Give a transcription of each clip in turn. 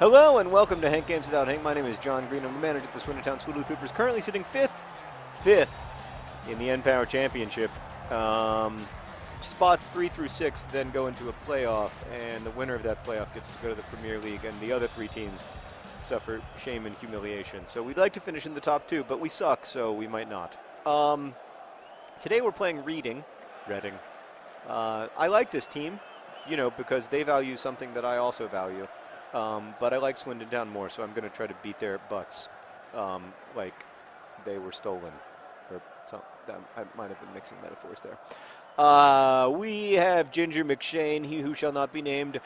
Hello and welcome to Hank Games Without Hank. My name is John Green. I'm the manager at the Swindletown Swoodilypoopers, currently sitting fifth in the N-Power Championship. Spots 3 through 6 then go into a playoff, and the winner of that playoff gets to go to the Premier League, and the other 3 teams suffer shame and humiliation. So we'd like to finish in the top 2, but we suck, so we might not. Today we're playing Reading. I like this team, because they value something that I also value. But I like Swindletown more, so I'm going to try to beat their butts like they were stolen. Or something. I might have been mixing metaphors there. We have Ginger McShane, he who shall not be named,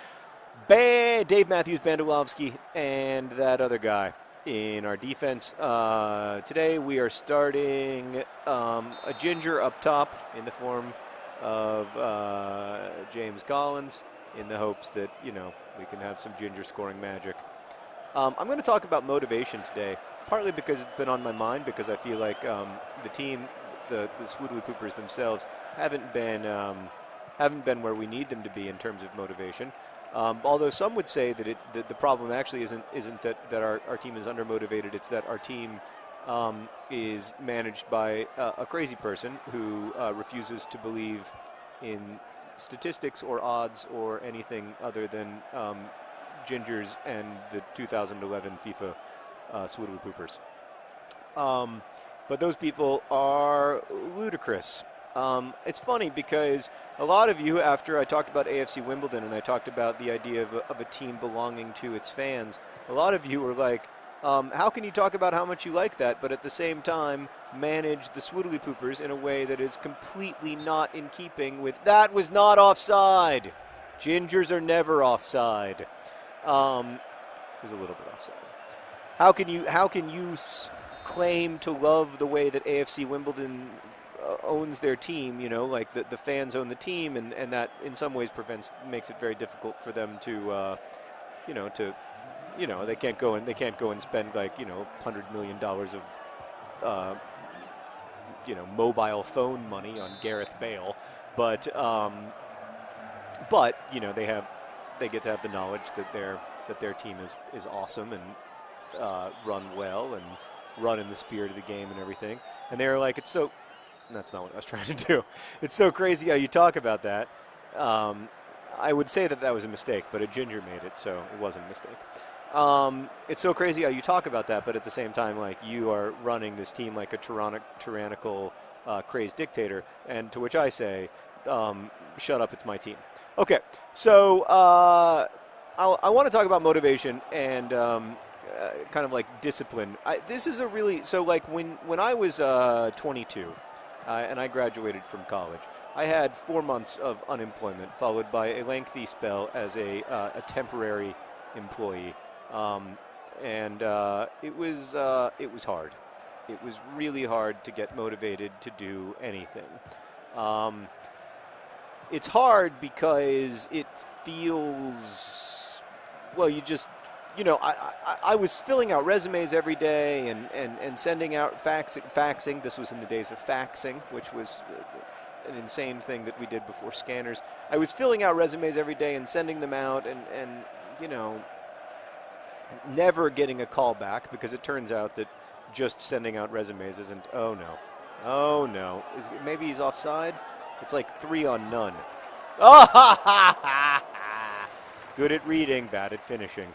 Dave Matthews Bandulovsky, and that other guy in our defense. Today we are starting a Ginger up top in the form of James Collins, in the hopes that, we can have some Ginger scoring magic. I'm going to talk about motivation today, partly because it's been on my mind, because I feel like the team, the Swoodilypoopers themselves, haven't been where we need them to be in terms of motivation. Although some would say that the problem actually isn't that our team is undermotivated, it's that our team is managed by a crazy person who refuses to believe in statistics or odds or anything other than Gingers and the 2011 FIFA Swoodilypoopers. But those people are ludicrous. It's funny because a lot of you, after I talked about AFC Wimbledon and I talked about the idea of a team belonging to its fans, a lot of you were like, how can you talk about how much you like that, but at the same time manage the Swoodilypoopers in a way that is completely not in keeping with that was not offside. Gingers are never offside. It was a little bit offside. How can you claim to love the way that AFC Wimbledon owns their team? Like the fans own the team, and that in some ways makes it very difficult for them to, they can't go and spend like $100 million of mobile phone money on Gareth Bale, but they get to have the knowledge that their team is awesome and run well and run in the spirit of the game and everything. And they're like, that's not what I was trying to do. It's so crazy how you talk about that. I would say that was a mistake, but a Ginger made it, so it wasn't a mistake. It's so crazy how you talk about that, but at the same time, like, you are running this team like a tyrannical, crazed dictator, and to which I say, shut up, it's my team. Okay, so I want to talk about motivation and kind of like discipline. This is when I was 22 and I graduated from college, I had 4 months of unemployment, followed by a lengthy spell as a temporary employee. It was hard. It was really hard to get motivated to do anything. It's hard because it feels, well, I was filling out resumes every day and sending out faxing. This was in the days of faxing, which was an insane thing that we did before scanners. I was filling out resumes every day and sending them out and never getting a call back, because it turns out that just sending out resumes isn't. Oh no, maybe he's offside. It's like 3 on none. Oh, good at reading, bad at finishing.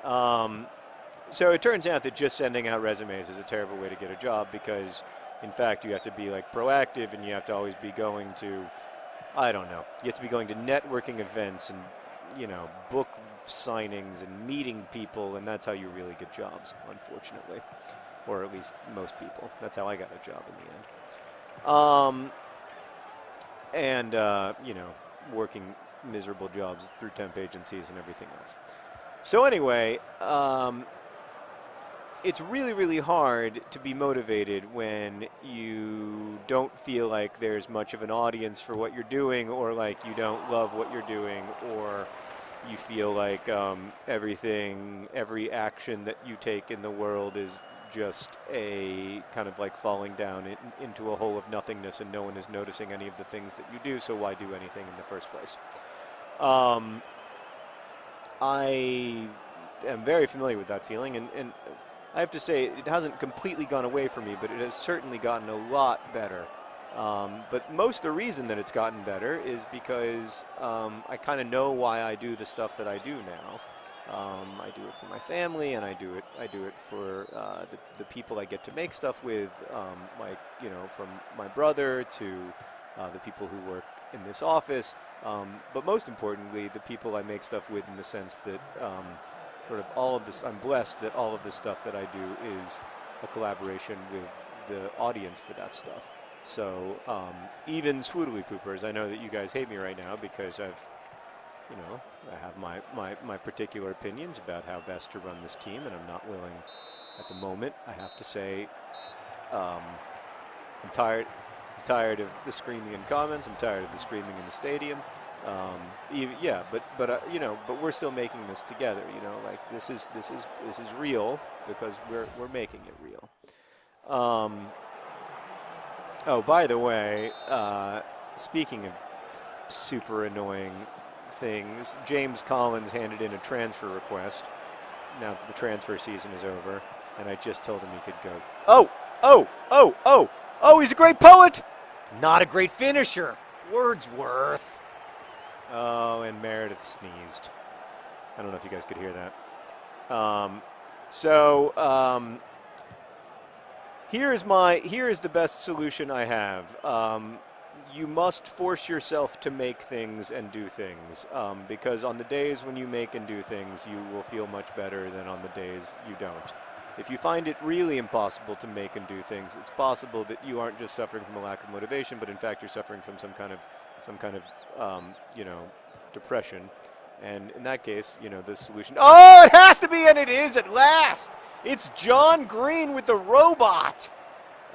So it turns out that just sending out resumes is a terrible way to get a job, because in fact you have to be like proactive, and you have to always be going to, you have to be going to networking events and book signings and meeting people, and that's how you really get jobs, unfortunately, or at least most people. That's how I got a job in the end. Working miserable jobs through temp agencies and everything else. So anyway, it's really, really hard to be motivated when you don't feel like there's much of an audience for what you're doing, or like you don't love what you're doing, or you feel like every action that you take in the world is just a kind of like falling down into a hole of nothingness, and no one is noticing any of the things that you do, so why do anything in the first place? I am very familiar with that feeling, and I have to say it hasn't completely gone away from me, but it has certainly gotten a lot better. But most of the reason that it's gotten better is because I kind of know why I do the stuff that I do now. I do it for my family, and I do it for the people I get to make stuff with, like, you know, from my brother to the people who work in this office, but most importantly, the people I make stuff with, in the sense that sort of all of this, I'm blessed that all of the stuff that I do is a collaboration with the audience for that stuff. So even Swoodilypoopers, I know that you guys hate me right now because I have my particular opinions about how best to run this team, and I'm not willing at the moment, I have to say, I'm tired of the screaming in comments. I'm tired of the screaming in the stadium. But we're still making this together. You know, like this is real because we're making it real. Oh, by the way, speaking of super annoying things, James Collins handed in a transfer request. Now the transfer season is over, and I just told him he could go. Oh, he's a great poet! Not a great finisher. Wordsworth. Oh, and Meredith sneezed. I don't know if you guys could hear that. Here is the best solution I have. You must force yourself to make things and do things, because on the days when you make and do things, you will feel much better than on the days you don't. If you find it really impossible to make and do things, it's possible that you aren't just suffering from a lack of motivation, but in fact you're suffering from some kind of depression. And in that case, the solution. Oh, it has to be, and it is at last. It's John Green with the robot.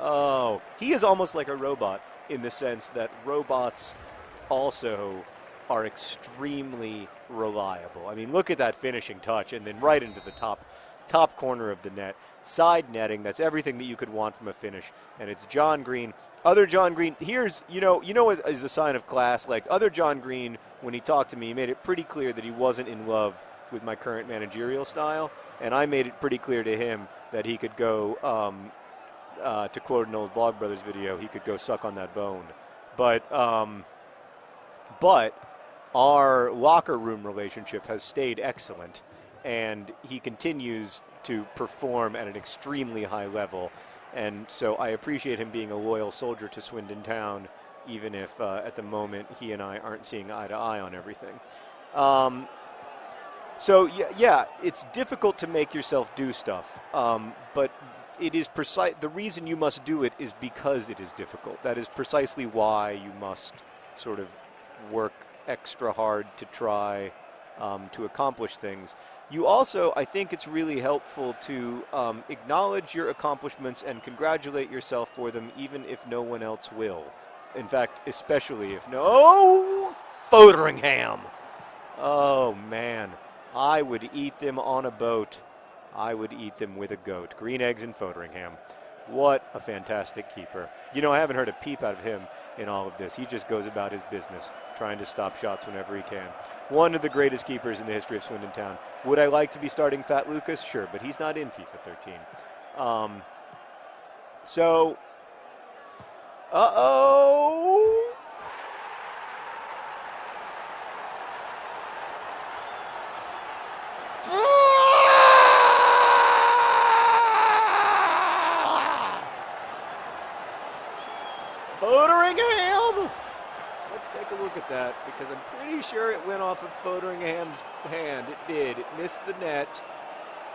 Oh, he is almost like a robot in the sense that robots also are extremely reliable. I mean, look at that finishing touch, and then right into the top corner of the net. Side netting, that's everything that you could want from a finish. And it's John Green. Other John Green, here's, what is a sign of class? Like, other John Green, when he talked to me, he made it pretty clear that he wasn't in love with my current managerial style. And I made it pretty clear to him that he could go, to quote an old Vlogbrothers video, he could go suck on that bone. But our locker room relationship has stayed excellent. And he continues to perform at an extremely high level. And so I appreciate him being a loyal soldier to Swindon Town, even if at the moment he and I aren't seeing eye to eye on everything. It's difficult to make yourself do stuff, but it is precise. The reason you must do it is because it is difficult. That is precisely why you must sort of work extra hard to try to accomplish things. You also, I think it's really helpful to acknowledge your accomplishments and congratulate yourself for them, even if no one else will. In fact, especially if Fotheringham. Oh, man. I would eat them on a boat. I would eat them with a goat. Green eggs and Fotheringham. What a fantastic keeper. I haven't heard a peep out of him in all of this. He just goes about his business, trying to stop shots whenever he can. One of the greatest keepers in the history of Swindon Town. Would I like to be starting Fat Lucas? Sure, but he's not in FIFA 13. Fotheringham! Let's take a look at that, because I'm pretty sure it went off of Fotheringham's hand. It did. It missed the net.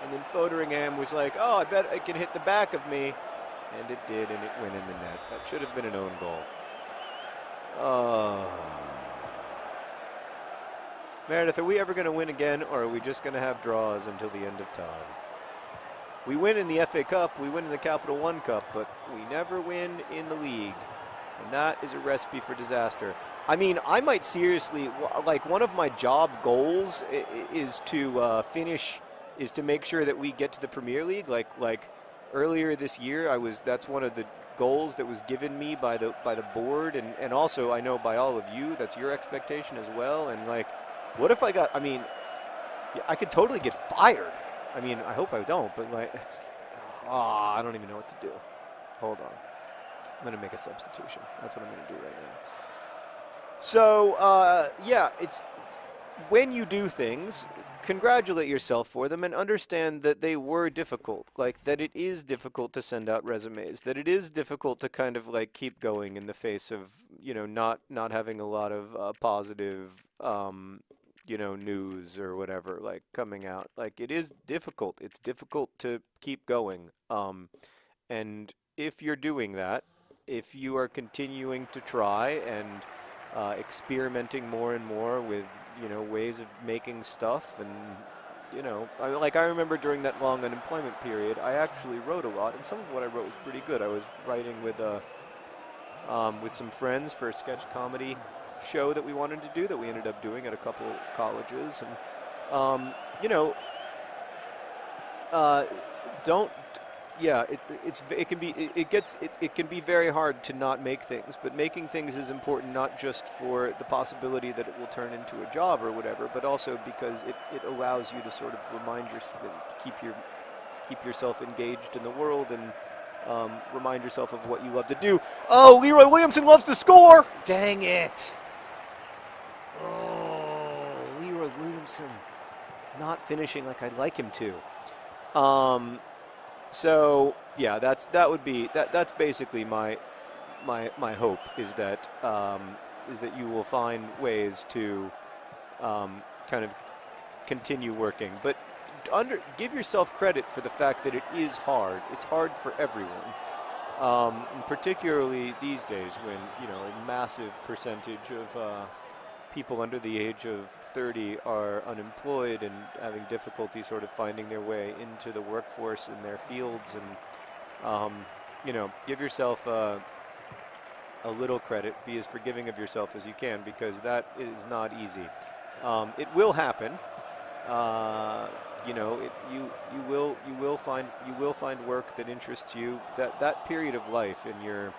And then Fotheringham was like, oh, I bet it can hit the back of me. And it did, and it went in the net. That should have been an own goal. Oh. Meredith, are we ever going to win again, or are we just going to have draws until the end of time? We win in the FA Cup, we win in the Capital One Cup, but we never win in the league. And that is a recipe for disaster. I mean, I might seriously, like, one of my job goals is to make sure that we get to the Premier League. Like earlier this year, that's one of the goals that was given me by the board, and also I know by all of you, that's your expectation as well. And like, what if I could totally get fired I mean, I hope I don't, but like, I don't even know what to do. Hold on. I'm going to make a substitution. That's what I'm going to do right now. So, yeah, it's when you do things, congratulate yourself for them and understand that they were difficult. Like, that it is difficult to send out resumes, that it is difficult to kind of like keep going in the face of, not having a lot of positive, news or whatever, like coming out. Like, it is difficult. It's difficult to keep going. And if you're doing that, if you are continuing to try and experimenting more and more with ways of making stuff, and I remember during that long unemployment period, I actually wrote a lot, and some of what I wrote was pretty good. I was writing with some friends for a sketch comedy show that we wanted to do that we ended up doing at a couple colleges, and don't. Yeah, it can be very hard to not make things, but making things is important not just for the possibility that it will turn into a job or whatever, but also because it allows you to sort of keep yourself engaged in the world and remind yourself of what you love to do. Oh, Leroy Williamson loves to score! Dang it! Oh, Leroy Williamson not finishing like I'd like him to. So yeah, that's basically my hope is that you will find ways to kind of continue working, but give yourself credit for the fact that it is hard. It's hard for everyone, and particularly these days when a massive percentage of people under the age of 30 are unemployed and having difficulty sort of finding their way into the workforce in their fields, and give yourself a little credit. Be as forgiving of yourself as you can, because that is not easy. It will happen. You will find work that interests you. That period of life in your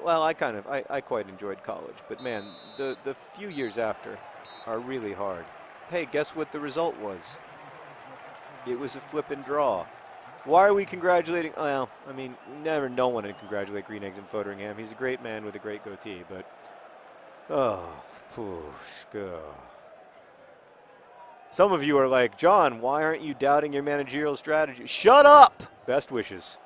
I quite enjoyed college, but man, the few years after are really hard. Hey, guess what the result was? It was a flip and draw. Why are we congratulating? Well, I mean, no one to congratulate Green Eggs and Fotheringham. He's a great man with a great goatee, but some of you are like, John, why aren't you doubting your managerial strategy? Shut up! Best wishes.